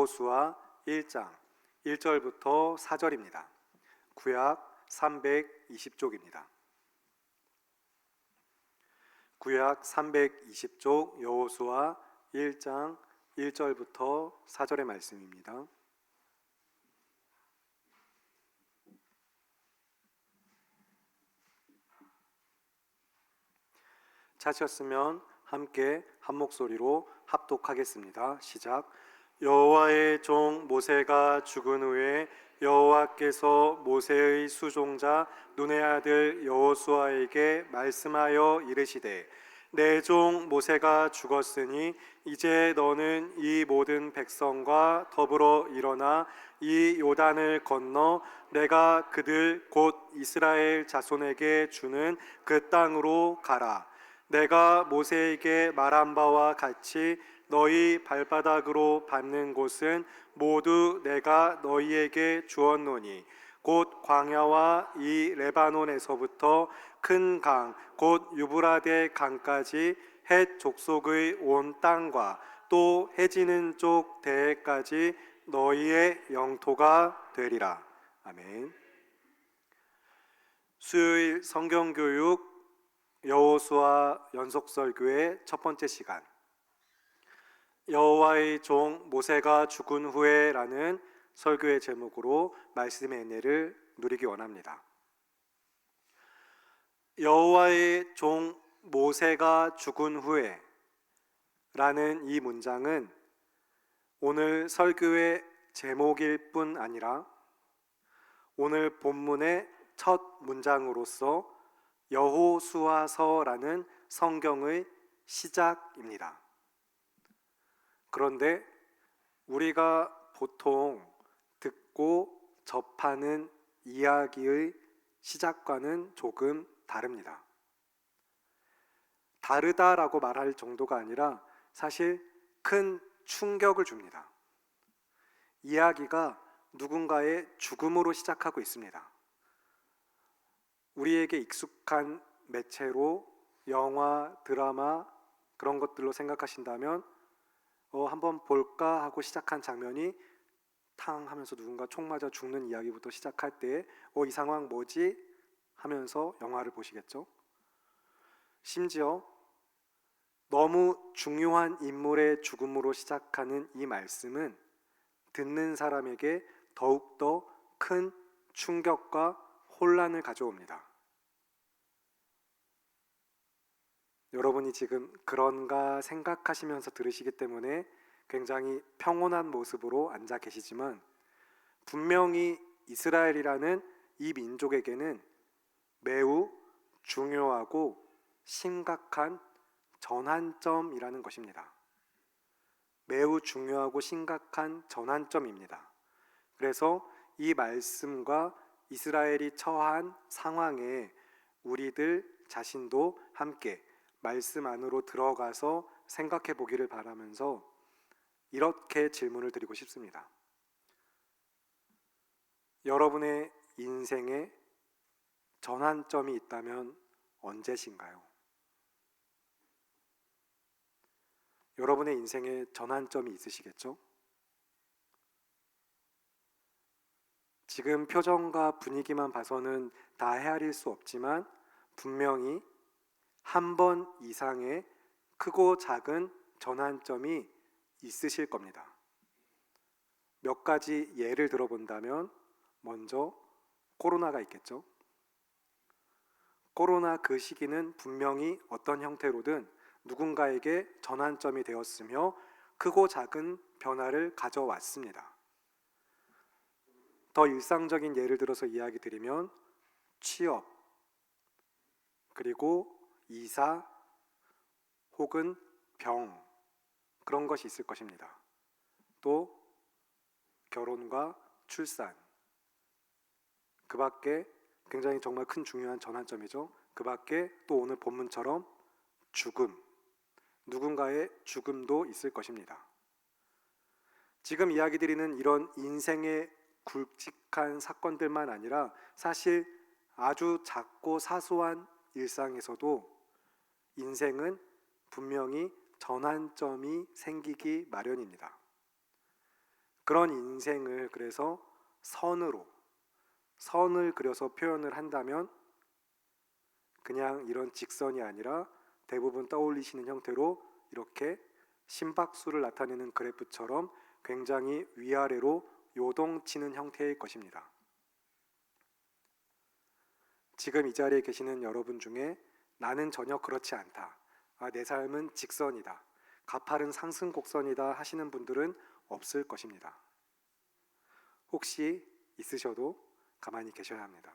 여호수아 1장 1절부터 4절입니다. 구약 320쪽입니다. 구약 320쪽 여호수아 1장 1절부터 4절의 말씀입니다. 찾으셨으면 함께 한 목소리로 합독하겠습니다. 시작. 여호와의 종 모세가 죽은 후에 여호와께서 모세의 수종자 눈의 아들 여호수아에게 말씀하여 이르시되 내 종 모세가 죽었으니 이제 너는 이 모든 백성과 더불어 일어나 이 요단을 건너 내가 그들 곧 이스라엘 자손에게 주는 그 땅으로 가라. 내가 모세에게 말한 바와 같이 너희 발바닥으로 밟는 곳은 모두 내가 너희에게 주었노니 곧 광야와 이 레바논에서부터 큰 강 곧 유브라데 강까지 헷 족속의 온 땅과 또 해지는 쪽 대해까지 너희의 영토가 되리라. 아멘. 수요일 성경교육 여호수아 연속설교의 첫 번째 시간, 여호와의 종 모세가 죽은 후에라는 설교의 제목으로 말씀의 은혜를 누리기 원합니다. 여호와의 종 모세가 죽은 후에 라는 이 문장은 오늘 설교의 제목일 뿐 아니라 오늘 본문의 첫 문장으로서 여호수아서라는 성경의 시작입니다. 그런데 우리가 보통 듣고 접하는 이야기의 시작과는 조금 다릅니다. 다르다라고 말할 정도가 아니라 사실 큰 충격을 줍니다. 이야기가 누군가의 죽음으로 시작하고 있습니다. 우리에게 익숙한 매체로 영화, 드라마 그런 것들로 생각하신다면 한번 볼까 하고 시작한 장면이 탕 하면서 누군가 총 맞아 죽는 이야기부터 시작할 때 이 상황 뭐지? 하면서 영화를 보시겠죠? 심지어 너무 중요한 인물의 죽음으로 시작하는 이 말씀은 듣는 사람에게 더욱더 큰 충격과 혼란을 가져옵니다. 여러분이 지금 그런가 생각하시면서 들으시기 때문에 굉장히 평온한 모습으로 앉아 계시지만 분명히 이스라엘이라는 이 민족에게는 매우 중요하고 심각한 전환점이라는 것입니다. 매우 중요하고 심각한 전환점입니다. 그래서 이 말씀과 이스라엘이 처한 상황에 우리들 자신도 함께 말씀 안으로 들어가서 생각해 보기를 바라면서 이렇게 질문을 드리고 싶습니다. 여러분의 인생에 전환점이 있다면 언제신가요? 여러분의 인생에 전환점이 있으시겠죠? 지금 표정과 분위기만 봐서는 다 헤아릴 수 없지만 분명히 한 번 이상의 크고 작은 전환점이 있으실 겁니다. 몇 가지 예를 들어본다면 먼저 코로나가 있겠죠. 코로나 그 시기는 분명히 어떤 형태로든 누군가에게 전환점이 되었으며 크고 작은 변화를 가져왔습니다. 더 일상적인 예를 들어서 이야기 드리면 취업, 그리고 이사 혹은 병 그런 것이 있을 것입니다. 또 결혼과 출산, 그 밖에 굉장히 정말 큰 중요한 전환점이죠. 그 밖에 또 오늘 본문처럼 죽음, 누군가의 죽음도 있을 것입니다. 지금 이야기 드리는 이런 인생의 굵직한 사건들만 아니라 사실 아주 작고 사소한 일상에서도 인생은 분명히 전환점이 생기기 마련입니다. 그런 인생을 그래서 선을 그려서 표현을 한다면 그냥 이런 직선이 아니라 대부분 떠올리시는 형태로 이렇게 심박수를 나타내는 그래프처럼 굉장히 위아래로 요동치는 형태일 것입니다. 지금 이 자리에 계시는 여러분 중에 나는 전혀 그렇지 않다. 내 삶은 직선이다. 가파른 상승 곡선이다 하시는 분들은 없을 것입니다. 혹시 있으셔도 가만히 계셔야 합니다.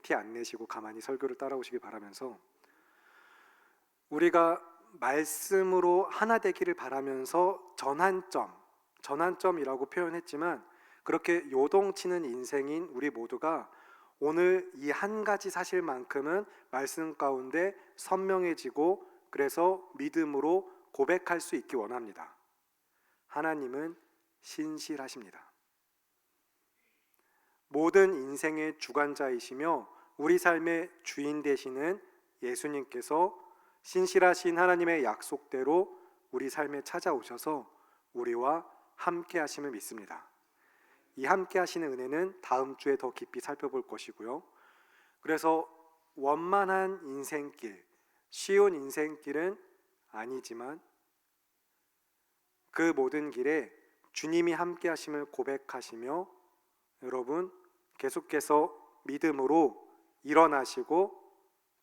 티 안 내시고 가만히 설교를 따라오시기 바라면서, 우리가 말씀으로 하나 되기를 바라면서 전환점이라고 표현했지만, 그렇게 요동치는 인생인 우리 모두가 오늘 이 한 가지 사실만큼은 말씀 가운데 선명해지고, 그래서 믿음으로 고백할 수 있기 원합니다. 하나님은 신실하십니다. 모든 인생의 주관자이시며 우리 삶의 주인 되시는 예수님께서 신실하신 하나님의 약속대로 우리 삶에 찾아오셔서 우리와 함께 하심을 믿습니다. 이 함께 하시는 은혜는 다음 주에 더 깊이 살펴볼 것이고요. 그래서 원만한 인생길, 쉬운 인생길은 아니지만 그 모든 길에 주님이 함께 하심을 고백하시며 여러분 계속해서 믿음으로 일어나시고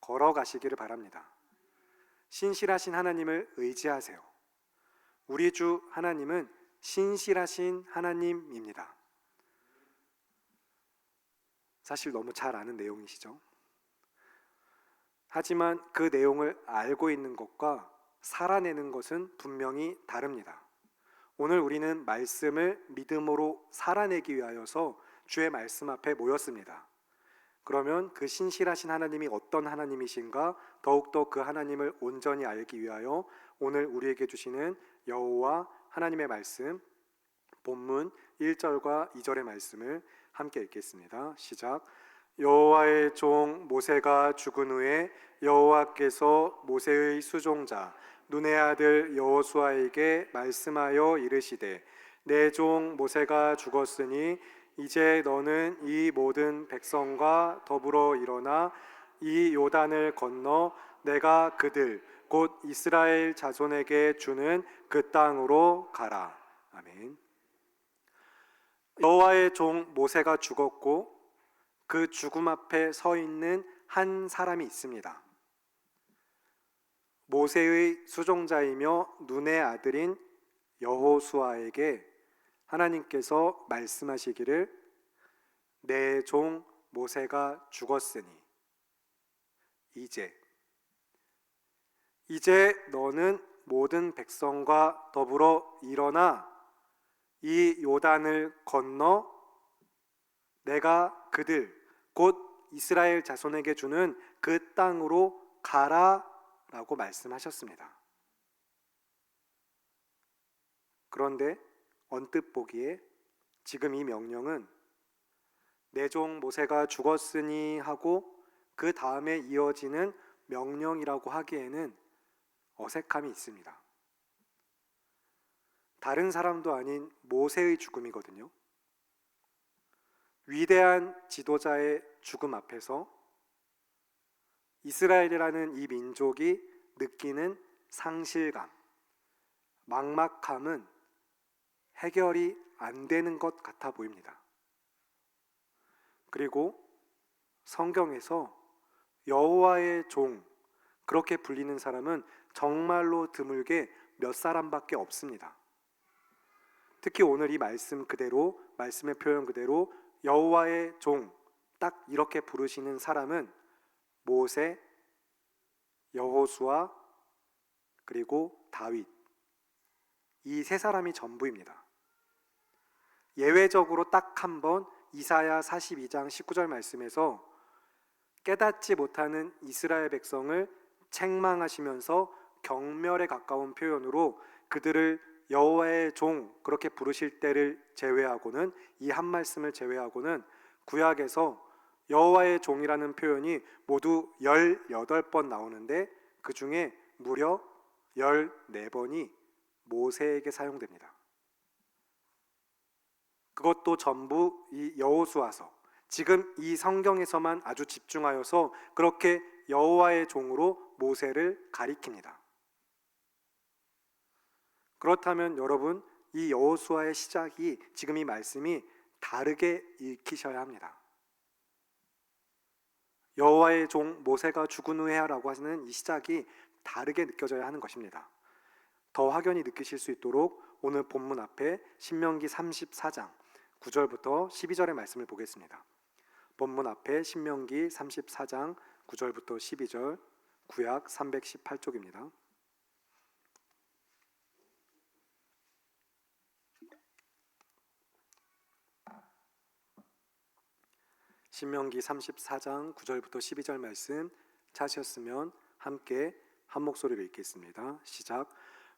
걸어가시기를 바랍니다. 신실하신 하나님을 의지하세요. 우리 주 하나님은 신실하신 하나님입니다. 사실 너무 잘 아는 내용이시죠? 하지만 그 내용을 알고 있는 것과 살아내는 것은 분명히 다릅니다. 오늘 우리는 말씀을 믿음으로 살아내기 위하여서 주의 말씀 앞에 모였습니다. 그러면 그 신실하신 하나님이 어떤 하나님이신가 더욱더 그 하나님을 온전히 알기 위하여 오늘 우리에게 주시는 여호와 하나님의 말씀, 본문 1절과 2절의 말씀을 함께 읽겠습니다. 시작. 여호와의 종 모세가 죽은 후에 여호와께서 모세의 수종자 눈의 아들 여호수아에게 말씀하여 이르시되, 내 종 모세가 죽었으니 이제 너는 이 모든 백성과 더불어 일어나 이 요단을 건너 내가 그들 곧 이스라엘 자손에게 주는 그 땅으로 가라. 아멘. 여호와의 종 모세가 죽었고 그 죽음 앞에 서 있는 한 사람이 있습니다. 모세의 수종자이며 눈의 아들인 여호수아에게 하나님께서 말씀하시기를, 내 종 모세가 죽었으니 이제 너는 모든 백성과 더불어 일어나 이 요단을 건너 내가 그들 곧 이스라엘 자손에게 주는 그 땅으로 가라 라고 말씀하셨습니다. 그런데 언뜻 보기에 지금 이 명령은 내 종 모세가 죽었으니 하고 그 다음에 이어지는 명령이라고 하기에는 어색함이 있습니다. 다른 사람도 아닌 모세의 죽음이거든요. 위대한 지도자의 죽음 앞에서 이스라엘이라는 이 민족이 느끼는 상실감, 막막함은 해결이 안 되는 것 같아 보입니다. 그리고 성경에서 여호와의 종 그렇게 불리는 사람은 정말로 드물게 몇 사람밖에 없습니다. 특히 오늘 이 말씀 그대로, 말씀의 표현 그대로 여호와의 종 딱 이렇게 부르시는 사람은 모세, 여호수아, 그리고 다윗, 이 세 사람이 전부입니다. 예외적으로 딱 한 번 이사야 42장 19절 말씀에서 깨닫지 못하는 이스라엘 백성을 책망하시면서 경멸에 가까운 표현으로 그들을 여호와의 종 그렇게 부르실 때를 제외하고는, 이 한 말씀을 제외하고는 구약에서 여호와의 종이라는 표현이 모두 18번 나오는데 그 중에 무려 14번이 모세에게 사용됩니다. 그것도 전부 이 여호수아서, 지금 이 성경에서만 아주 집중하여서 그렇게 여호와의 종으로 모세를 가리킵니다. 그렇다면 여러분, 이 여호수아의 시작이, 지금 이 말씀이 다르게 읽히셔야 합니다. 여호와의 종 모세가 죽은 후에라고 하는 이 시작이 다르게 느껴져야 하는 것입니다. 더 확연히 느끼실 수 있도록 오늘 본문 앞에 신명기 34장 9절부터 12절의 말씀을 보겠습니다. 본문 앞에 신명기 34장 9절부터 12절, 구약 318쪽입니다. 신명기 34장 9절부터 12절 말씀 찾으셨으면 함께 한 목소리로 읽겠습니다. 시작.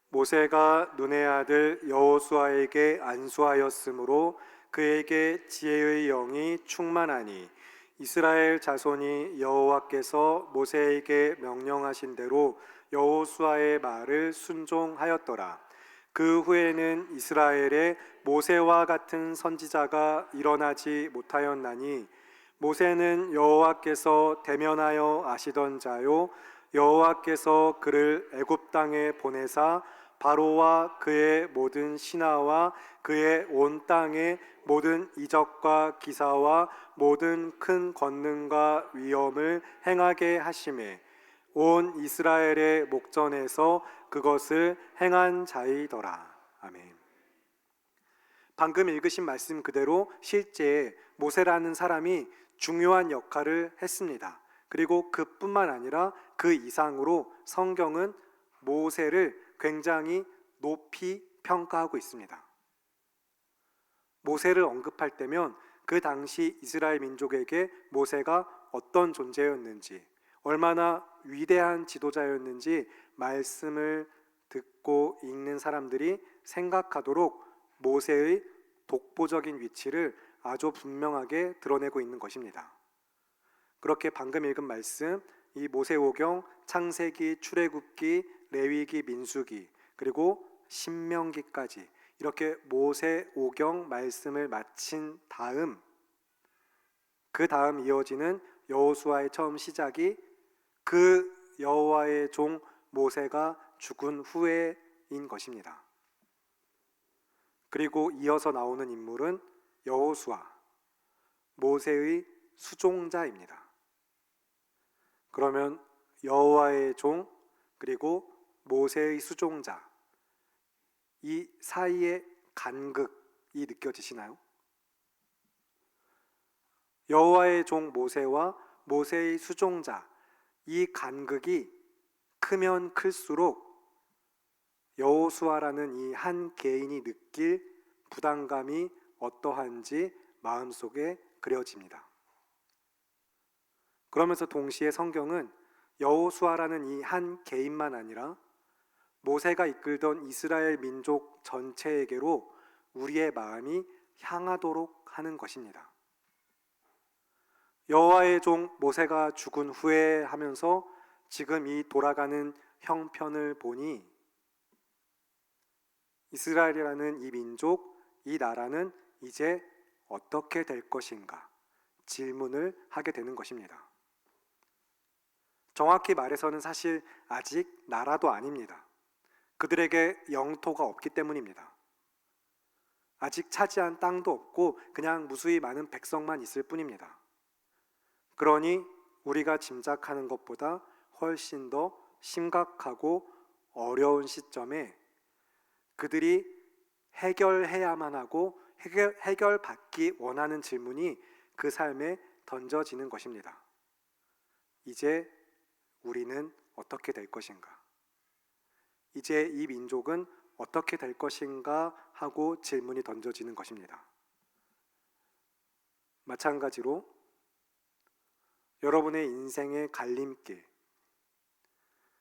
모세가 눈의 아들 여호수아에게 안수하였으므로 그에게 지혜의 영이 충만하니 이스라엘 자손이 여호와께서 모세에게 명령하신 대로 여호수아의 말을 순종하였더라. 그 후에는 이스라엘에 모세와 같은 선지자가 일어나지 못하였나니 모세는 여호와께서 대면하여 아시던 자요 여호와께서 그를 애굽 땅에 보내사 바로와 그의 모든 신하와 그의 온 땅의 모든 이적과 기사와 모든 큰 권능과 위엄을 행하게 하심에 온 이스라엘의 목전에서 그것을 행한 자이더라. 아멘. 방금 읽으신 말씀 그대로 실제 모세라는 사람이 중요한 역할을 했습니다. 그리고 그뿐만 아니라 그 이상으로 성경은 모세를 굉장히 높이 평가하고 있습니다. 모세를 언급할 때면 그 당시 이스라엘 민족에게 모세가 어떤 존재였는지, 얼마나 위대한 지도자였는지 말씀을 듣고 읽는 사람들이 생각하도록 모세의 독보적인 위치를 아주 분명하게 드러내고 있는 것입니다. 그렇게 방금 읽은 말씀, 이 모세오경, 창세기, 출애굽기, 레위기, 민수기, 그리고 신명기까지 이렇게 모세오경 말씀을 마친 다음, 그 다음 이어지는 여호수아의 처음 시작이 그 여호와의 종 모세가 죽은 후에인 것입니다. 그리고 이어서 나오는 인물은 여호수아, 모세의 수종자입니다. 그러면 여호와의 종 그리고 모세의 수종자, 이 사이의 간극이 느껴지시나요? 여호와의 종 모세와 모세의 수종자, 이 간극이 크면 클수록 여호수아라는 이 한 개인이 느낄 부담감이 어떠한지 마음속에 그려집니다. 그러면서 동시에 성경은 여호수아라는 이 한 개인만 아니라 모세가 이끌던 이스라엘 민족 전체에게로 우리의 마음이 향하도록 하는 것입니다. 여호와의 종 모세가 죽은 후에 하면서 지금 이 돌아가는 형편을 보니 이스라엘이라는 이 민족, 이 나라는 이제 어떻게 될 것인가 질문을 하게 되는 것입니다. 정확히 말해서는 사실 아직 나라도 아닙니다. 그들에게 영토가 없기 때문입니다. 아직 차지한 땅도 없고 그냥 무수히 많은 백성만 있을 뿐입니다. 그러니 우리가 짐작하는 것보다 훨씬 더 심각하고 어려운 시점에 그들이 해결해야만 하고 해결받기 원하는 질문이 그 삶에 던져지는 것입니다. 이제 우리는 어떻게 될 것인가? 이제 이 민족은 어떻게 될 것인가 하고 질문이 던져지는 것입니다. 마찬가지로 여러분의 인생의 갈림길,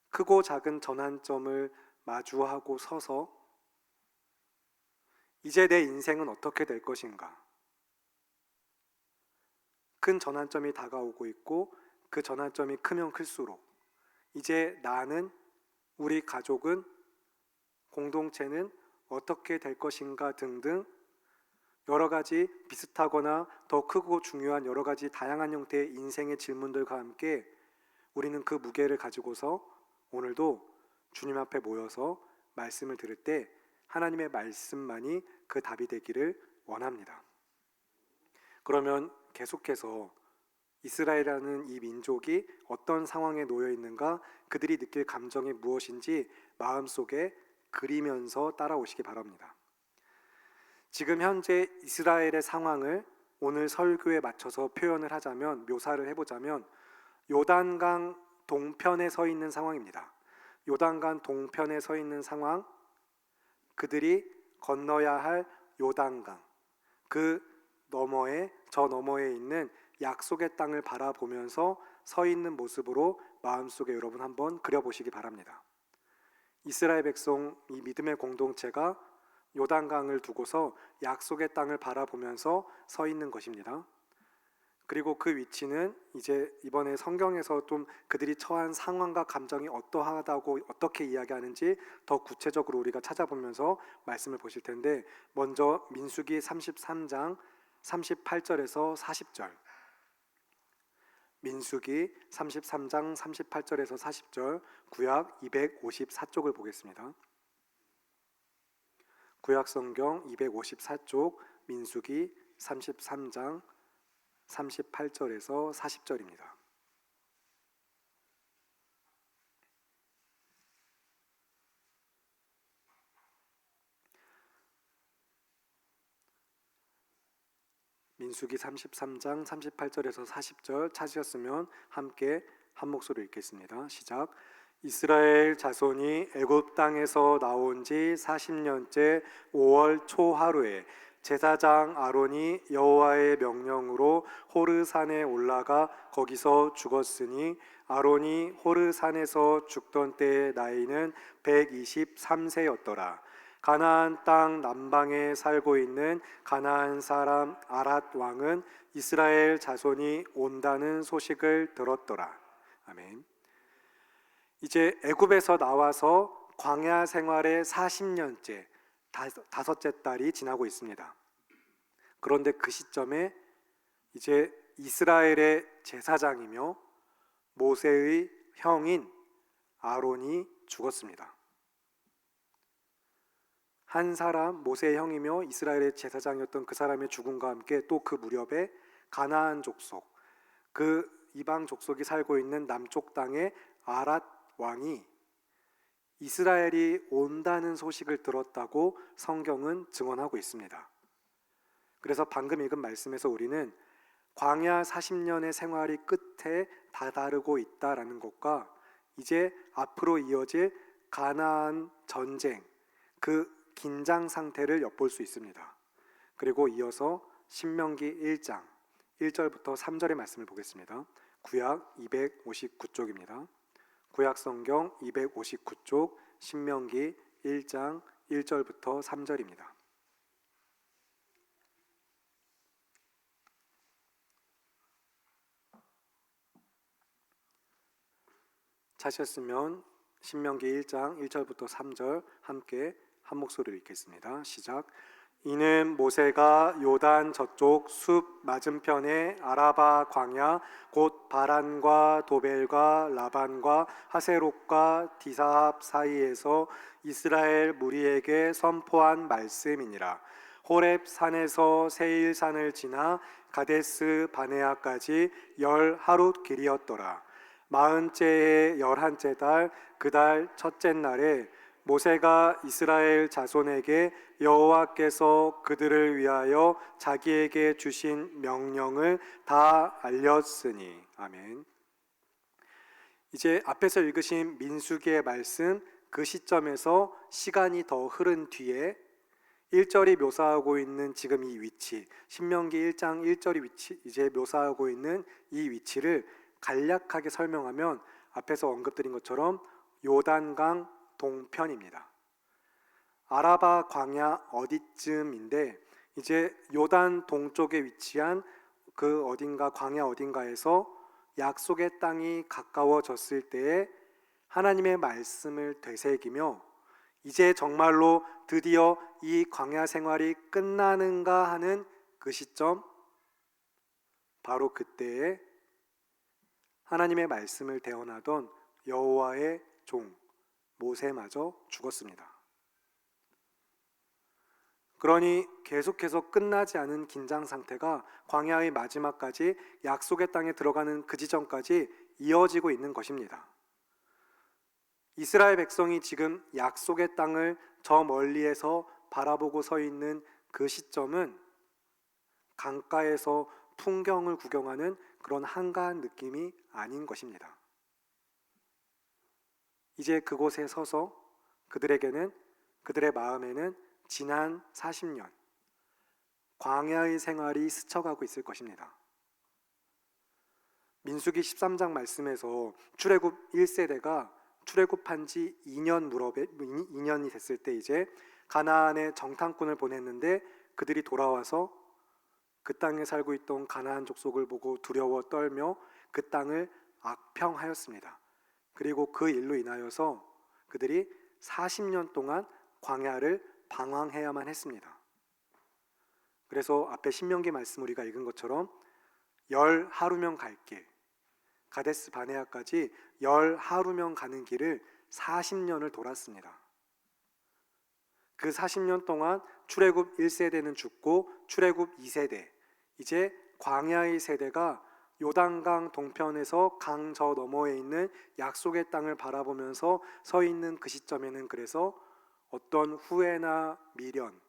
크고 작은 전환점을 마주하고 서서 이제 내 인생은 어떻게 될 것인가? 큰 전환점이 다가오고 있고 그 전환점이 크면 클수록 이제 나는, 우리 가족은, 공동체는 어떻게 될 것인가 등등 여러 가지 비슷하거나 더 크고 중요한 여러 가지 다양한 형태의 인생의 질문들과 함께 우리는 그 무게를 가지고서 오늘도 주님 앞에 모여서 말씀을 들을 때 하나님의 말씀만이 그 답이 되기를 원합니다. 그러면 계속해서 이스라엘이라는 이 민족이 어떤 상황에 놓여 있는가, 그들이 느낄 감정이 무엇인지 마음속에 그리면서 따라오시기 바랍니다. 지금 현재 이스라엘의 상황을 오늘 설교에 맞춰서 표현을 하자면, 묘사를 해보자면 요단강 동편에 서 있는 상황입니다. 요단강 동편에 서 있는 상황, 그들이 건너야 할 요단강, 그 너머에, 저 너머에 있는 약속의 땅을 바라보면서 서 있는 모습으로 마음속에 여러분 한번 그려보시기 바랍니다. 이스라엘 백성, 이 믿음의 공동체가 요단강을 두고서 약속의 땅을 바라보면서 서 있는 것입니다. 그리고 그 위치는 이제 이번에 성경에서 좀 그들이 처한 상황과 감정이 어떠하다고 어떻게 이야기하는지 더 구체적으로 우리가 찾아보면서 말씀을 보실 텐데, 먼저 민수기 33장 38절에서 40절, 민수기 33장 38절에서 40절, 구약 254쪽을 보겠습니다. 구약 성경 254쪽 민수기 33장 38절에서 40절입니다. 민수기 33장 38절에서 40절 찾으셨으면 함께 한 목소리로 읽겠습니다. 시작. 이스라엘 자손이 애굽 땅에서 나온 지 40년째 5월 초 하루에 제사장 아론이 여호와의 명령으로 호르산에 올라가 거기서 죽었으니, 아론이 호르산에서 죽던 때의 나이는 123세였더라. 가나안 땅 남방에 살고 있는 가나안 사람 아랏 왕은 이스라엘 자손이 온다는 소식을 들었더라. 아멘. 이제 애굽에서 나와서 광야 생활의 40년째, 다섯째 달이 지나고 있습니다. 그런데 그 시점에 이제 이스라엘의 제사장이며 모세의 형인 아론이 죽었습니다. 한 사람, 모세의 형이며 이스라엘의 제사장이었던 그 사람의 죽음과 함께 또 그 무렵에 가나안 족속, 그 이방 족속이 살고 있는 남쪽 땅의 아랏 왕이 이스라엘이 온다는 소식을 들었다고 성경은 증언하고 있습니다. 그래서 방금 읽은 말씀에서 우리는 광야 40년의 생활이 끝에 다다르고 있다라는 것과 이제 앞으로 이어질 가나안 전쟁, 그 긴장 상태를 엿볼 수 있습니다. 그리고 이어서 신명기 1장 1절부터 3절의 말씀을 보겠습니다. 구약 259쪽입니다. 구약 성경 259쪽 신명기 1장 1절부터 3절입니다. 찾으셨으면 신명기 1장 1절부터 3절 함께 한 목소리로 읽겠습니다. 시작. 이는 모세가 요단 저쪽 숲 맞은편의 아라바 광야 곧 바란과 도벨과 라반과 하세롯과 디사합 사이에서 이스라엘 무리에게 선포한 말씀이니라. 호렙 산에서 세일 산을 지나 가데스 바네아까지 10하룻 길이었더라. 40째의 11째 달 그 달 첫째 날에 모세가 이스라엘 자손에게 여호와께서 그들을 위하여 자기에게 주신 명령을 다 알렸으니. 아멘. 이제 앞에서 읽으신 민수기의 말씀, 그 시점에서 시간이 더 흐른 뒤에 1절이 묘사하고 있는 지금 이 위치, 신명기 1장 1절이 위치, 이제 묘사하고 있는 이 위치를 간략하게 설명하면 앞에서 언급드린 것처럼 요단강 동편입니다. 아라바 광야 어디쯤인데, 이제 요단 동쪽에 위치한 그 어딘가 광야 어딘가에서 약속의 땅이 가까워졌을 때에 하나님의 말씀을 되새기며 이제 정말로 드디어 이 광야 생활이 끝나는가 하는 그 시점, 바로 그때에 하나님의 말씀을 대언하던 여호와의 종 모세마저 죽었습니다. 그러니 계속해서 끝나지 않은 긴장 상태가 광야의 마지막까지 약속의 땅에 들어가는 그 지점까지 이어지고 있는 것입니다. 이스라엘 백성이 지금 약속의 땅을 저 멀리에서 바라보고 서 있는 그 시점은 강가에서 풍경을 구경하는 그런 한가한 느낌이 아닌 것입니다. 이제 그곳에 서서 그들에게는, 그들의 마음에는 지난 40년 광야의 생활이 스쳐가고 있을 것입니다. 민수기 13장 말씀에서 출애굽 1세대가 출애굽한 지 2년이 됐을 때 이제 가나안에 정탐꾼을 보냈는데 그들이 돌아와서 그 땅에 살고 있던 가나안 족속을 보고 두려워 떨며 그 땅을 악평하였습니다. 그리고 그 일로 인하여서 그들이 40년 동안 광야를 방황해야만 했습니다. 그래서 앞에 신명기 말씀 우리가 읽은 것처럼 10하루면 갈 길, 가데스 바네아까지 10하루면 가는 길을 40년을 돌았습니다. 그 40년 동안 출애굽 1세대는 죽고 출애굽 2세대, 이제 광야의 세대가 요단강 동편에서 강 저 너머에 있는 약속의 땅을 바라보면서 서 있는 그 시점에는 그래서 어떤 후회나 미련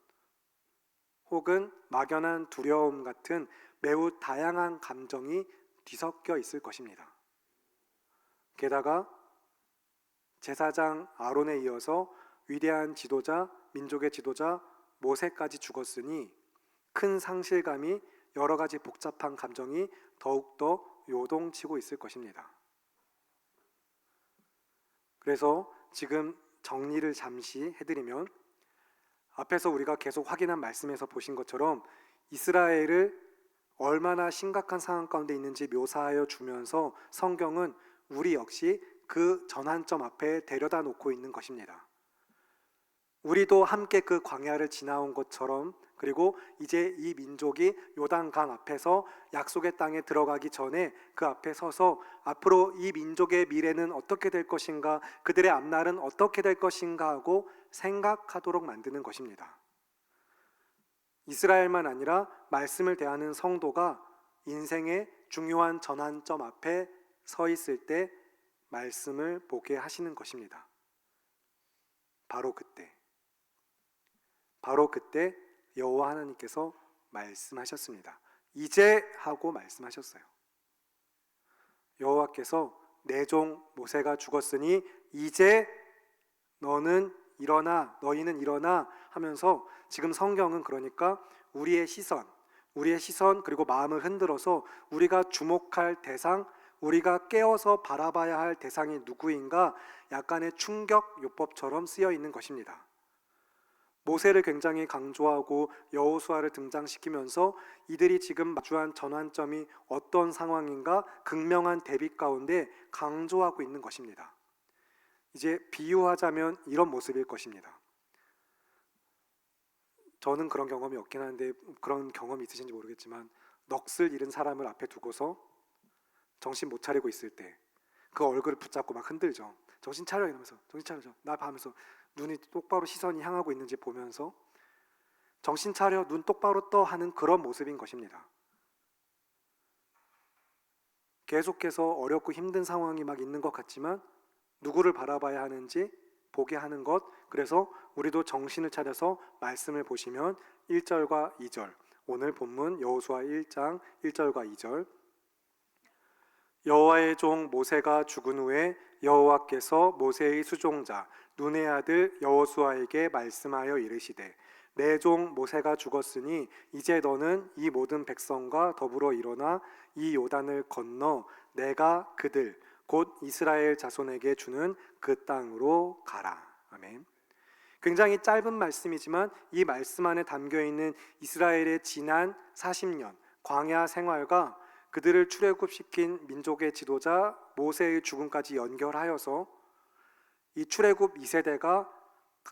혹은 막연한 두려움 같은 매우 다양한 감정이 뒤섞여 있을 것입니다. 게다가 제사장 아론에 이어서 위대한 지도자, 민족의 지도자 모세까지 죽었으니 큰 상실감이, 여러 가지 복잡한 감정이 더욱더 요동치고 있을 것입니다. 그래서 지금 정리를 잠시 해드리면, 앞에서 우리가 계속 확인한 말씀에서 보신 것처럼 이스라엘을 얼마나 심각한 상황 가운데 있는지 묘사하여 주면서 성경은 우리 역시 그 전환점 앞에 데려다 놓고 있는 것입니다. 우리도 함께 그 광야를 지나온 것처럼, 그리고 이제 이 민족이 요단강 앞에서 약속의 땅에 들어가기 전에 그 앞에 서서 앞으로 이 민족의 미래는 어떻게 될 것인가, 그들의 앞날은 어떻게 될 것인가 하고 생각하도록 만드는 것입니다. 이스라엘만 아니라 말씀을 대하는 성도가 인생의 중요한 전환점 앞에 서 있을 때 말씀을 보게 하시는 것입니다. 바로 그때 여호와 하나님께서 말씀하셨습니다. 이제 하고 말씀하셨어요. 여호와께서 내 종 모세가 죽었으니 이제 너희는 일어나 하면서 지금 성경은 그러니까 우리의 시선 그리고 마음을 흔들어서 우리가 주목할 대상, 우리가 깨어서 바라봐야 할 대상이 누구인가 약간의 충격 요법처럼 쓰여 있는 것입니다. 모세를 굉장히 강조하고 여호수아를 등장시키면서 이들이 지금 마주한 전환점이 어떤 상황인가 극명한 대비 가운데 강조하고 있는 것입니다. 이제 비유하자면 이런 모습일 것입니다. 저는 그런 경험이 없긴 한데 그런 경험이 있으신지 모르겠지만, 넋을 잃은 사람을 앞에 두고서 정신 못 차리고 있을 때 그 얼굴을 붙잡고 막 흔들죠. 정신 차려 이러면서, 정신 차려줘 나 하면서 눈이 똑바로 시선이 향하고 있는지 보면서 정신 차려, 눈 똑바로 떠 하는 그런 모습인 것입니다. 계속해서 어렵고 힘든 상황이 막 있는 것 같지만 누구를 바라봐야 하는지 보게 하는 것, 그래서 우리도 정신을 차려서 말씀을 보시면 1절과 2절, 오늘 본문 여호수아 1장 1절과 2절, 여호와의 종 모세가 죽은 후에 여호와께서 모세의 수종자 눈의 아들 여호수아에게 말씀하여 이르시되, 내 종 모세가 죽었으니 이제 너는 이 모든 백성과 더불어 일어나 이 요단을 건너 내가 그들 곧 이스라엘 자손에게 주는 그 땅으로 가라. 아멘. 굉장히 짧은 말씀이지만 이 말씀 안에 담겨있는 이스라엘의 지난 40년 광야 생활과 그들을 출애굽시킨 민족의 지도자 모세의 죽음까지 연결하여서 이 출애굽 2세대가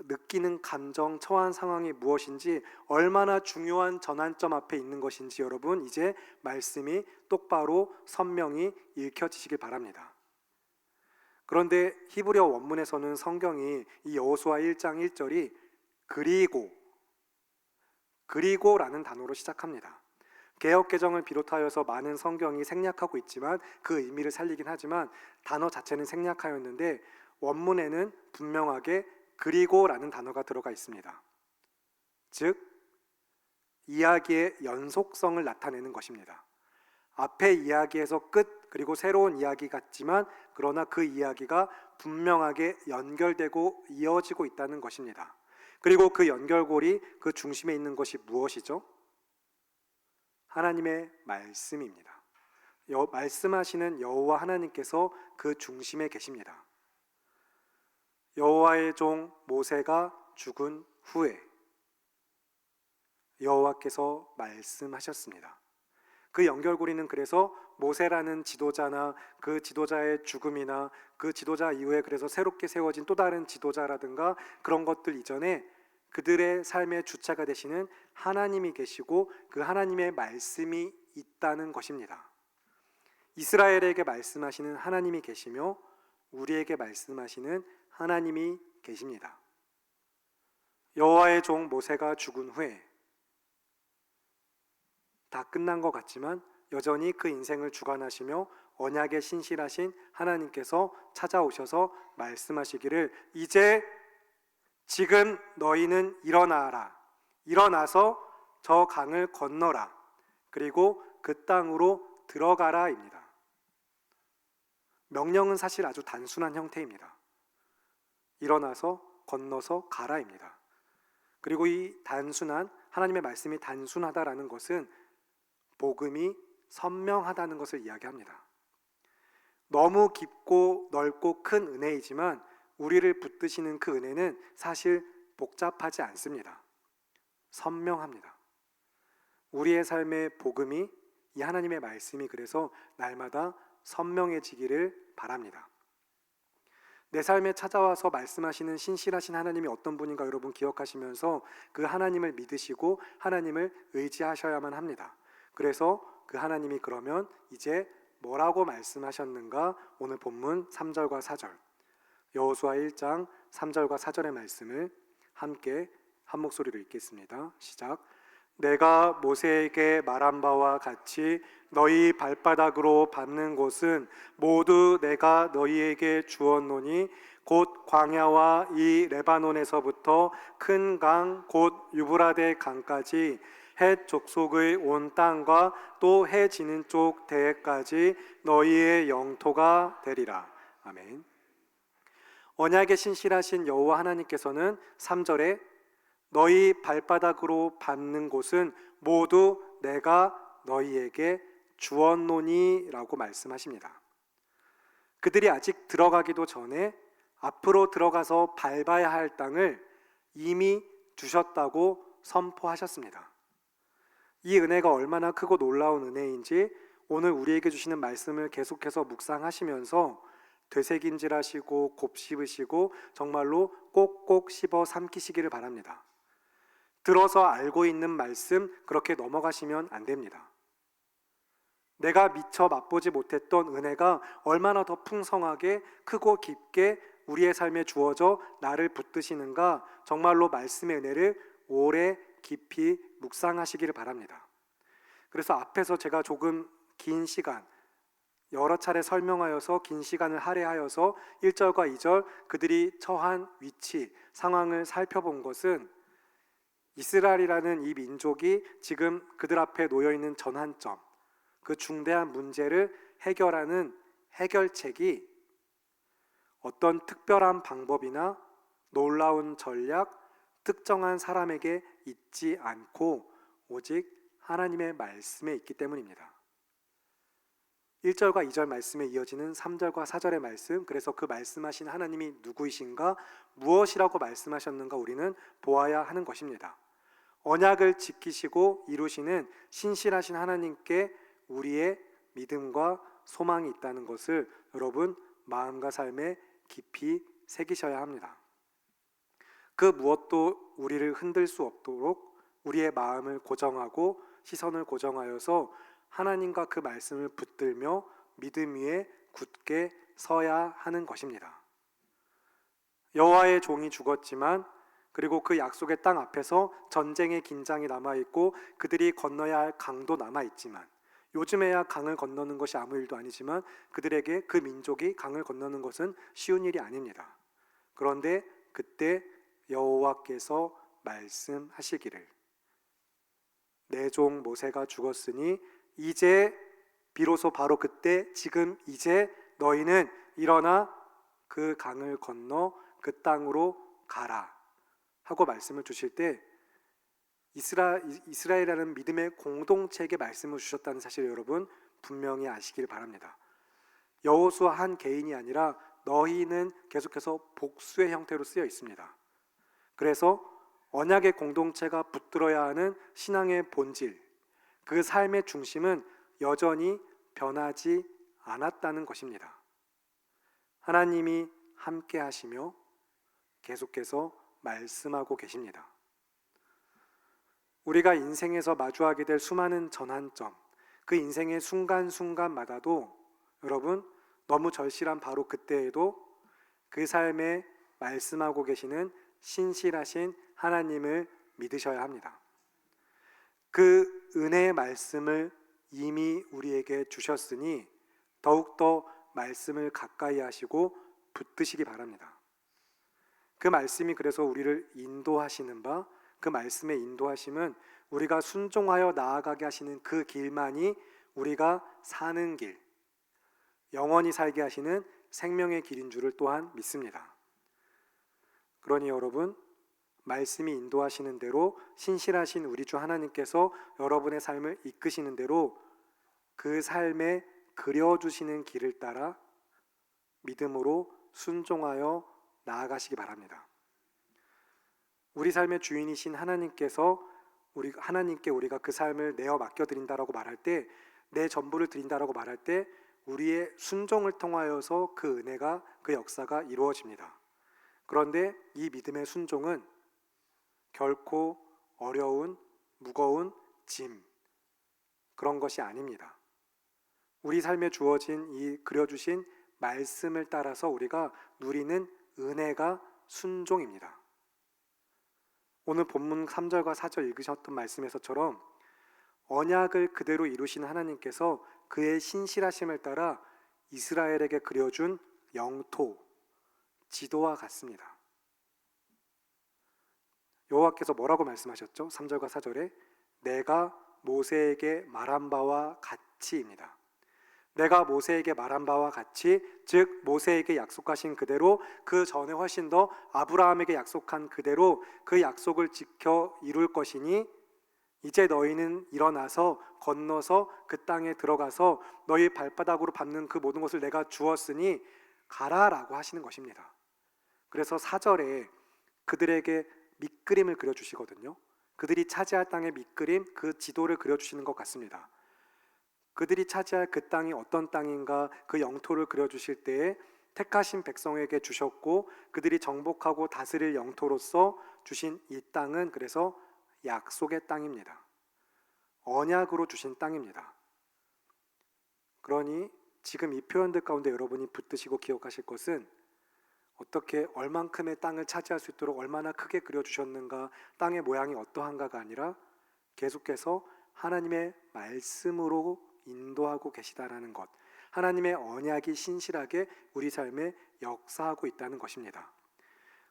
느끼는 감정, 처한 상황이 무엇인지, 얼마나 중요한 전환점 앞에 있는 것인지 여러분 이제 말씀이 똑바로 선명히 읽혀지시길 바랍니다. 그런데 히브리어 원문에서는 성경이 이 여호수아 1장 1절이 그리고라는 단어로 시작합니다. 개역개정을 비롯하여서 많은 성경이 생략하고 있지만 그 의미를 살리긴 하지만 단어 자체는 생략하였는데 원문에는 분명하게 그리고라는 단어가 들어가 있습니다. 즉 이야기의 연속성을 나타내는 것입니다. 앞의 이야기에서 끝, 그리고 새로운 이야기 같지만 그러나 그 이야기가 분명하게 연결되고 이어지고 있다는 것입니다. 그리고 그 연결고리, 그 중심에 있는 것이 무엇이죠? 하나님의 말씀입니다. 말씀하시는 여호와 하나님께서 그 중심에 계십니다. 여호와의 종 모세가 죽은 후에 여호와께서 말씀하셨습니다. 그 연결고리는 그래서 모세라는 지도자나 그 지도자의 죽음이나 그 지도자 이후에 그래서 새롭게 세워진 또 다른 지도자라든가 그런 것들 이전에 그들의 삶의 주체가 되시는 하나님이 계시고 그 하나님의 말씀이 있다는 것입니다. 이스라엘에게 말씀하시는 하나님이 계시며 우리에게 말씀하시는 하나님이 계십니다. 여호와의 종 모세가 죽은 후에 다 끝난 것 같지만 여전히 그 인생을 주관하시며 언약에 신실하신 하나님께서 찾아오셔서 말씀하시기를 이제 지금 너희는 일어나라. 일어나서 저 강을 건너라. 그리고 그 땅으로 들어가라입니다. 명령은 사실 아주 단순한 형태입니다. 일어나서 건너서 가라입니다. 그리고 이 단순한 하나님의 말씀이 단순하다라는 것은 복음이 선명하다는 것을 이야기합니다. 너무 깊고 넓고 큰 은혜이지만 우리를 붙드시는 그 은혜는 사실 복잡하지 않습니다. 선명합니다. 우리의 삶의 복음이 이 하나님의 말씀이 그래서 날마다 선명해지기를 바랍니다. 내 삶에 찾아와서 말씀하시는 신실하신 하나님이 어떤 분인가 여러분 기억하시면서 그 하나님을 믿으시고 하나님을 의지하셔야만 합니다. 그래서 그 하나님이 그러면 이제 뭐라고 말씀하셨는가? 오늘 본문 3절과 4절 여호수아 1장 3절과 4절의 말씀을 함께 한 목소리로 읽겠습니다. 시작. 내가 모세에게 말한 바와 같이 너희 발바닥으로 밟는 곳은 모두 내가 너희에게 주었노니 곧 광야와 이 레바논에서부터 큰 강 곧 유브라데 강까지 헷 족속의 온 땅과 또 해 지는 쪽 대해까지 너희의 영토가 되리라. 아멘. 언약에 신실하신 여호와 하나님께서는 3절에 너희 발바닥으로 밟는 곳은 모두 내가 너희에게 주었노니 라고 말씀하십니다. 그들이 아직 들어가기도 전에 앞으로 들어가서 밟아야 할 땅을 이미 주셨다고 선포하셨습니다. 이 은혜가 얼마나 크고 놀라운 은혜인지 오늘 우리에게 주시는 말씀을 계속해서 묵상하시면서 되새김질하시고 곱씹으시고 정말로 꼭꼭 씹어 삼키시기를 바랍니다. 들어서 알고 있는 말씀 그렇게 넘어가시면 안 됩니다. 내가 미처 맛보지 못했던 은혜가 얼마나 더 풍성하게 크고 깊게 우리의 삶에 주어져 나를 붙드시는가 정말로 말씀의 은혜를 오래 깊이 묵상하시기를 바랍니다. 그래서 앞에서 제가 조금 긴 시간 여러 차례 설명하여서 긴 시간을 할애하여서 1절과 2절 그들이 처한 위치, 상황을 살펴본 것은 이스라엘이라는 이 민족이 지금 그들 앞에 놓여있는 전환점, 그 중대한 문제를 해결하는 해결책이 어떤 특별한 방법이나 놀라운 전략, 특정한 사람에게 있지 않고 오직 하나님의 말씀에 있기 때문입니다. 1절과 2절 말씀에 이어지는 3절과 4절의 말씀, 그래서 그 말씀하신 하나님이 누구이신가, 무엇이라고 말씀하셨는가 우리는 보아야 하는 것입니다. 언약을 지키시고 이루시는 신실하신 하나님께 우리의 믿음과 소망이 있다는 것을 여러분 마음과 삶에 깊이 새기셔야 합니다. 그 무엇도 우리를 흔들 수 없도록 우리의 마음을 고정하고 시선을 고정하여서 하나님과 그 말씀을 붙들며 믿음 위에 굳게 서야 하는 것입니다. 여호와의 종이 죽었지만 그리고 그 약속의 땅 앞에서 전쟁의 긴장이 남아있고 그들이 건너야 할 강도 남아있지만, 요즘에야 강을 건너는 것이 아무 일도 아니지만 그들에게 그 민족이 강을 건너는 것은 쉬운 일이 아닙니다. 그런데 그때 여호와께서 말씀하시기를, 내 종 모세가 죽었으니 이제 비로소 바로 그때 지금 이제 너희는 일어나 그 강을 건너 그 땅으로 가라 하고 말씀을 주실 때, 이스라엘이라는 믿음의 공동체에게 말씀을 주셨다는 사실을 여러분 분명히 아시길 바랍니다. 여호수아 한 개인이 아니라 너희는 계속해서 복수의 형태로 쓰여 있습니다. 그래서 언약의 공동체가 붙들어야 하는 신앙의 본질, 그 삶의 중심은 여전히 변하지 않았다는 것입니다. 하나님이 함께 하시며 계속해서 말씀하고 계십니다. 우리가 인생에서 마주하게 될 수많은 전환점, 그 인생의 순간순간마다도 여러분 너무 절실한 바로 그때에도 그 삶에 말씀하고 계시는 신실하신 하나님을 믿으셔야 합니다. 그 은혜의 말씀을 이미 우리에게 주셨으니 더욱더 말씀을 가까이 하시고 붙드시기 바랍니다. 그 말씀이 그래서 우리를 인도하시는 바, 그 말씀의 인도하심은 우리가 순종하여 나아가게 하시는 그 길만이 우리가 사는 길, 영원히 살게 하시는 생명의 길인 줄을 또한 믿습니다. 그러니 여러분, 말씀이 인도하시는 대로 신실하신 우리 주 하나님께서 여러분의 삶을 이끄시는 대로 그 삶에 그려주시는 길을 따라 믿음으로 순종하여 나아가시기 바랍니다. 우리 삶의 주인이신 하나님께서 하나님께 우리가 그 삶을 내어 맡겨드린다라고 말할 때, 내 전부를 드린다라고 말할 때 우리의 순종을 통하여서 그 은혜가, 그 역사가 이루어집니다. 그런데 이 믿음의 순종은 결코 어려운, 무거운 짐, 그런 것이 아닙니다. 우리 삶에 주어진 이 그려주신 말씀을 따라서 우리가 누리는 은혜가 순종입니다. 오늘 본문 3절과 4절 읽으셨던 말씀에서처럼 언약을 그대로 이루신 하나님께서 그의 신실하심을 따라 이스라엘에게 그려준 영토, 지도와 같습니다. 여호와께서 뭐라고 말씀하셨죠? 3절과 4절에 내가 모세에게 말한 바와 같이입니다. 내가 모세에게 말한 바와 같이, 즉 모세에게 약속하신 그대로, 그 전에 훨씬 더 아브라함에게 약속한 그대로 그 약속을 지켜 이룰 것이니 이제 너희는 일어나서 건너서 그 땅에 들어가서 너희 발바닥으로 밟는 그 모든 것을 내가 주었으니 가라라고 하시는 것입니다. 그래서 4절에 그들에게 밑그림을 그려주시거든요. 그들이 차지할 땅의 밑그림, 그 지도를 그려주시는 것 같습니다. 그들이 차지할 그 땅이 어떤 땅인가, 그 영토를 그려주실 때에 택하신 백성에게 주셨고 그들이 정복하고 다스릴 영토로서 주신 이 땅은 그래서 약속의 땅입니다. 언약으로 주신 땅입니다. 그러니 지금 이 표현들 가운데 여러분이 붙드시고 기억하실 것은 어떻게 얼만큼의 땅을 차지할 수 있도록 얼마나 크게 그려주셨는가, 땅의 모양이 어떠한가가 아니라 계속해서 하나님의 말씀으로 인도하고 계시다라는 것, 하나님의 언약이 신실하게 우리 삶에 역사하고 있다는 것입니다.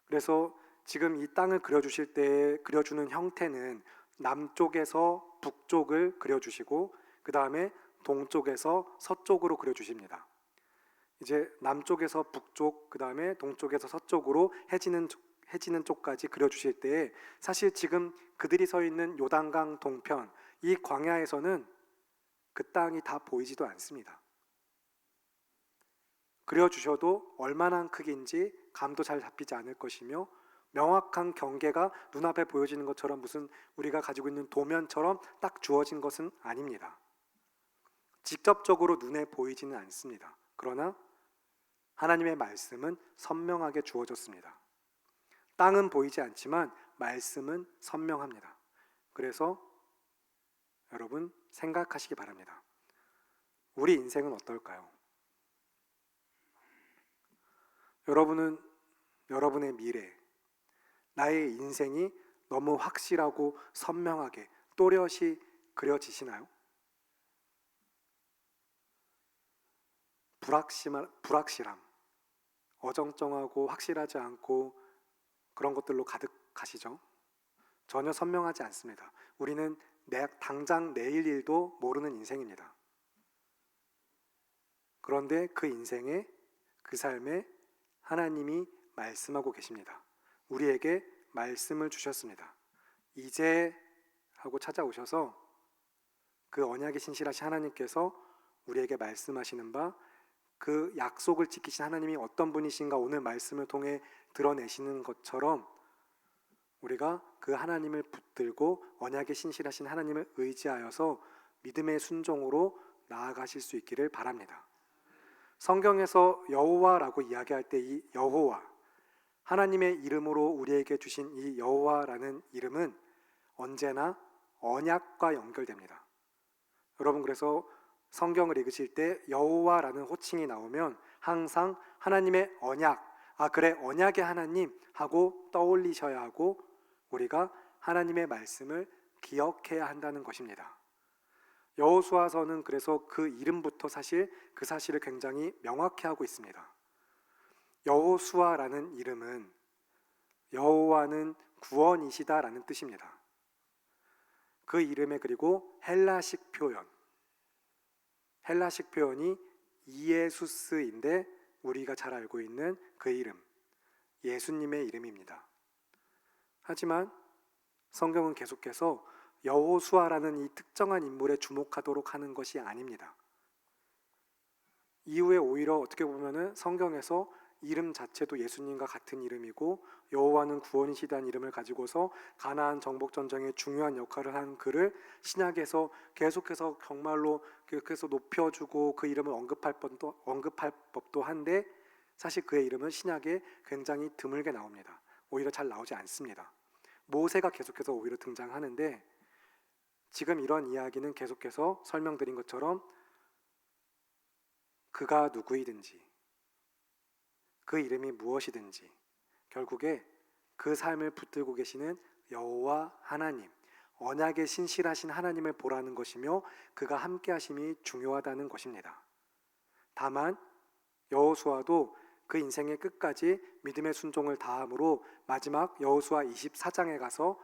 그래서 지금 이 땅을 그려주실 때 그려주는 형태는 남쪽에서 북쪽을 그려주시고 그 다음에 동쪽에서 서쪽으로 그려주십니다. 이제 남쪽에서 북쪽, 그 다음에 동쪽에서 서쪽으로 해지는 쪽까지 그려주실 때에 사실 지금 그들이 서 있는 요단강 동편, 이 광야에서는 그 땅이 다 보이지도 않습니다. 그려주셔도 얼마나 크긴지 감도 잘 잡히지 않을 것이며 명확한 경계가 눈앞에 보여지는 것처럼 무슨 우리가 가지고 있는 도면처럼 딱 주어진 것은 아닙니다. 직접적으로 눈에 보이지는 않습니다. 그러나 하나님의 말씀은 선명하게 주어졌습니다. 땅은 보이지 않지만 말씀은 선명합니다. 그래서 여러분 생각하시기 바랍니다. 우리 인생은 어떨까요? 여러분은 여러분의 미래, 나의 인생이 너무 확실하고 선명하게 또렷이 그려지시나요? 불확실함, 어정쩡하고 확실하지 않고 그런 것들로 가득하시죠? 전혀 선명하지 않습니다. 우리는 당장 내일 일도 모르는 인생입니다. 그런데 그 인생에, 그 삶에 하나님이 말씀하고 계십니다. 우리에게 말씀을 주셨습니다. 이제 하고 찾아오셔서 그 언약에 신실하신 하나님께서 우리에게 말씀하시는 바, 그 약속을 지키신 하나님이 어떤 분이신가 오늘 말씀을 통해 드러내시는 것처럼 우리가 그 하나님을 붙들고 언약에 신실하신 하나님을 의지하여서 믿음의 순종으로 나아가실 수 있기를 바랍니다. 성경에서 여호와라고 이야기할 때 이 여호와, 하나님의 이름으로 우리에게 주신 이 여호와라는 이름은 언제나 언약과 연결됩니다. 여러분, 그래서 성경을 읽으실 때 여호와라는 호칭이 나오면 항상 하나님의 언약, 그래 언약의 하나님 하고 떠올리셔야 하고 우리가 하나님의 말씀을 기억해야 한다는 것입니다. 여호수아서는 그래서 그 이름부터 사실 그 사실을 굉장히 명확히 하고 있습니다. 여호수아라는 이름은 여호와는 구원이시다라는 뜻입니다. 그 이름에 그리고 헬라식 표현이 이에수스인데 우리가 잘 알고 있는 그 이름, 예수님의 이름입니다. 하지만 성경은 계속해서 여호수아라는 이 특정한 인물에 주목하도록 하는 것이 아닙니다. 이후에 오히려 어떻게 보면은 성경에서 이름 자체도 예수님과 같은 이름이고 여호와는 구원이시다는 이름을 가지고서 가나안 정복 전쟁에 중요한 역할을 한 그를 신약에서 계속해서 정말로 계속해서 높여주고 그 이름을 언급할 법도 한데 사실 그의 이름은 신약에 굉장히 드물게 나옵니다. 오히려 잘 나오지 않습니다. 모세가 계속해서 오히려 등장하는데 지금 이런 이야기는 계속해서 설명드린 것처럼 그가 누구이든지 그 이름이 무엇이든지 결국에 그 삶을 붙들고 계시는 여호와 하나님, 언약에 신실하신 하나님을 보라는 것이며 그가 함께 하심이 중요하다는 것입니다. 다만 여호수아도 그 인생의 끝까지 믿음의 순종을 다함으로 마지막 여호수아 24장에 가서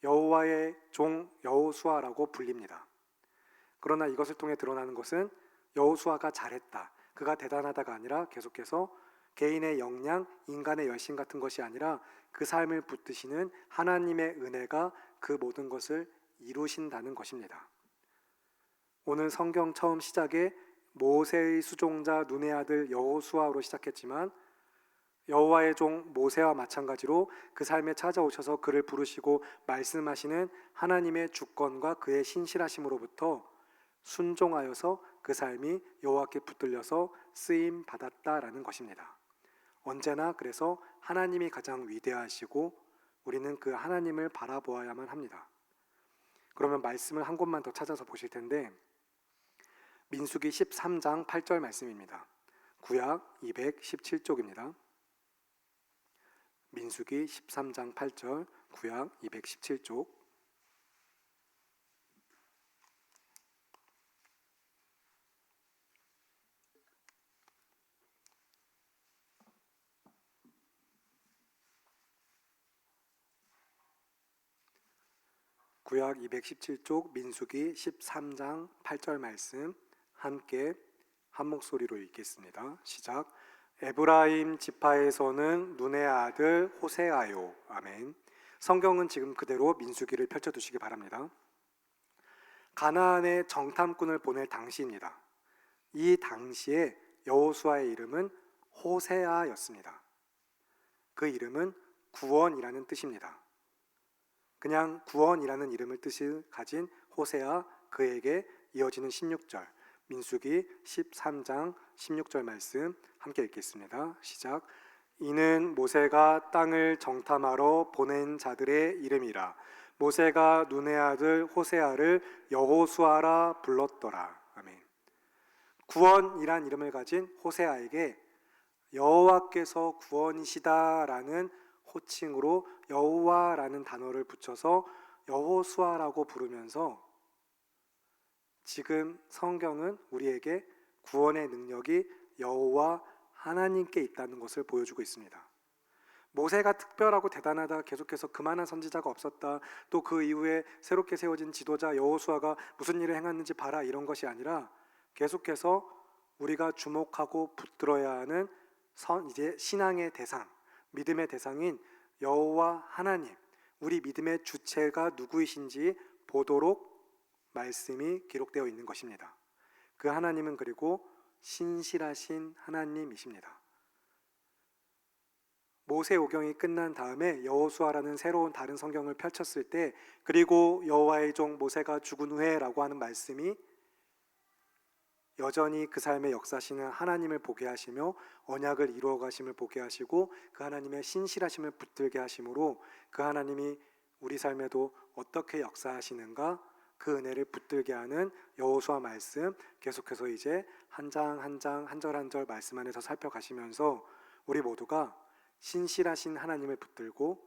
여호와의 종 여호수아라고 불립니다. 그러나 이것을 통해 드러나는 것은 여호수아가 잘했다, 그가 대단하다가 아니라 계속해서 개인의 역량, 인간의 열심 같은 것이 아니라 그 삶을 붙드시는 하나님의 은혜가 그 모든 것을 이루신다는 것입니다. 오늘 성경 처음 시작에 모세의 수종자 눈의 아들 여호수아로 시작했지만 여호와의 종 모세와 마찬가지로 그 삶에 찾아오셔서 그를 부르시고 말씀하시는 하나님의 주권과 그의 신실하심으로부터 순종하여서 그 삶이 여호와께 붙들려서 쓰임 받았다라는 것입니다. 언제나 그래서 하나님이 가장 위대하시고 우리는 그 하나님을 바라보아야만 합니다. 그러면 말씀을 한 곳만 더 찾아서 보실 텐데 민수기 13장 8절 말씀입니다. 구약 217쪽입니다. 민수기 13장 8절, 구약 217쪽. 구약 217쪽 민수기 13장 8절 말씀 함께 한 목소리로 읽겠습니다. 시작. 에브라임 지파에서는 눈의 아들 호세아요. 아멘. 성경은 지금 그대로 민수기를 펼쳐두시기 바랍니다. 가나안에 정탐꾼을 보낼 당시입니다. 이 당시에 여호수아의 이름은 호세아였습니다. 그 이름은 구원이라는 뜻입니다. 그냥 구원이라는 이름을 뜻을 가진 호세아, 그에게 이어지는 16절 민수기 13장 16절 말씀 함께 읽겠습니다. 시작. 이는 모세가 땅을 정탐하러 보낸 자들의 이름이라. 모세가 눈의 아들 호세아를 여호수아라 불렀더라. 아멘. 구원이란 이름을 가진 호세아에게 여호와께서 구원이시다라는 호칭으로 여호와라는 단어를 붙여서 여호수아라고 부르면서 지금 성경은 우리에게 구원의 능력이 여호와 하나님께 있다는 것을 보여주고 있습니다. 모세가 특별하고 대단하다, 계속해서 그만한 선지자가 없었다, 또 그 이후에 새롭게 세워진 지도자 여호수아가 무슨 일을 행했는지 봐라, 이런 것이 아니라 계속해서 우리가 주목하고 붙들어야 하는 이제 신앙의 대상, 믿음의 대상인 여호와 하나님, 우리 믿음의 주체가 누구이신지 보도록 말씀이 기록되어 있는 것입니다. 그 하나님은 그리고 신실하신 하나님이십니다. 모세 오경이 끝난 다음에 여호수아라는 새로운 다른 성경을 펼쳤을 때, 그리고 여호와의 종 모세가 죽은 후에라고 하는 말씀이 여전히 그 삶의 역사시는 하나님을 보게 하시며 언약을 이루어 가심을 보게 하시고 그 하나님의 신실하심을 붙들게 하심으로 그 하나님이 우리 삶에도 어떻게 역사하시는가, 그 은혜를 붙들게 하는 여호수아 말씀, 계속해서 이제 한 장 한 장 한 절 한 절 말씀 안에서 살펴가시면서 우리 모두가 신실하신 하나님을 붙들고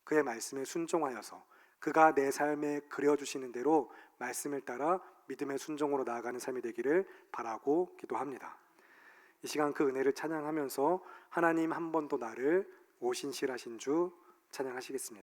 그의 말씀에 순종하여서 그가 내 삶에 그려주시는 대로 말씀을 따라 믿음의 순종으로 나아가는 삶이 되기를 바라고 기도합니다. 이 시간 그 은혜를 찬양하면서 하나님 한 번도 나를 오신실하신 주 찬양하시겠습니다.